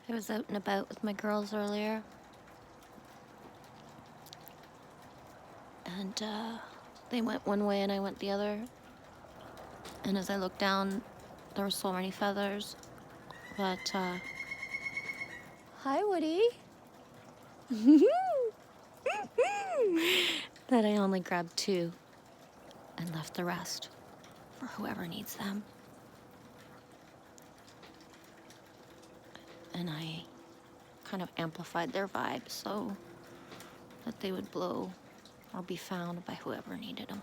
I was out and about with my girls earlier, and they went one way and I went the other. And as I looked down, there were so many feathers, but hi, Woody. That I only grabbed 2 and left the rest for whoever needs them. And I kind of amplified their vibe so that they would blow or be found by whoever needed them.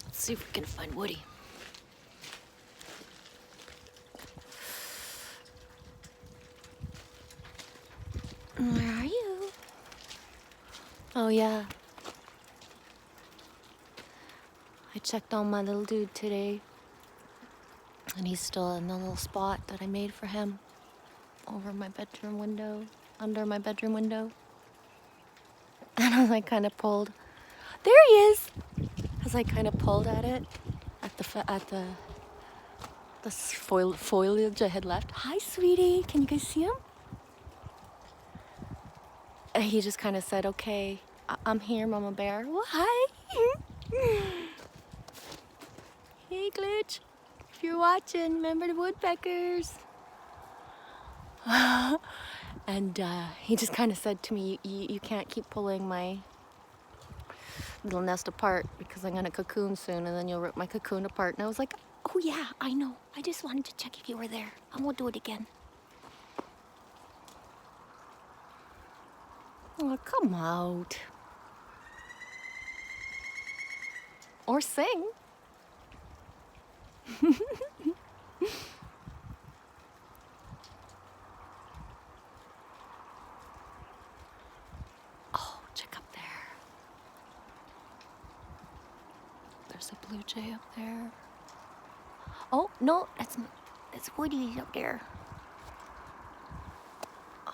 Let's see if we can find Woody. Where are you? Oh yeah. I checked on my little dude today, and he's still in the little spot that I made for him over my bedroom window, under my bedroom window. And as I kind of pulled, there he is! As I kind of pulled at it, at the foliage I had left. Hi, sweetie. Can you guys see him? And he just kind of said, okay, I'm here, Mama Bear. Well, hi. Hey, Glitch. If you're watching, remember the woodpeckers. And he just kind of said to me, you can't keep pulling my little nest apart because I'm going to cocoon soon and then you'll rip my cocoon apart. And I was like, oh yeah, I know. I just wanted to check if you were there. I won't do it again. Oh, come out. Or sing. Oh, check up there. There's a blue jay up there. Oh, no, that's Woody up there.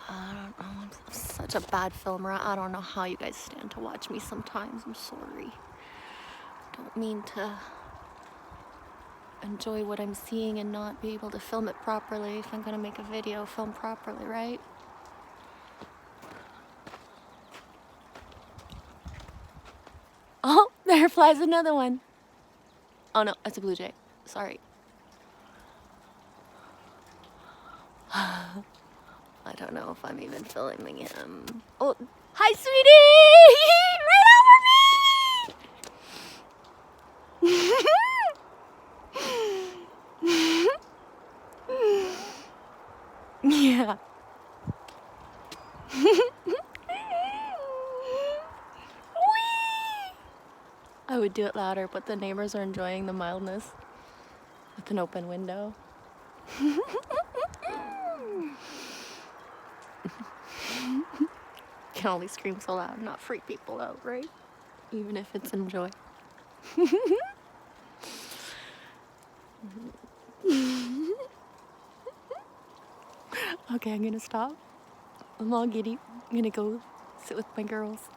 I don't know, I'm such a bad filmer. I don't know how you guys stand to watch me sometimes. I'm sorry. Don't mean to enjoy what I'm seeing and not be able to film it properly. If I'm gonna make a video, film properly, right? Oh, there flies another one. Oh no, that's a blue jay. Sorry. I don't know if I'm even filming him. Oh, hi, sweetie! Right over me! Yeah. I would do it louder, but the neighbors are enjoying the mildness with an open window. Can only scream so loud, not freak people out, right? Even if it's enjoy. Okay, I'm gonna stop. I'm all giddy. I'm gonna go sit with my girls.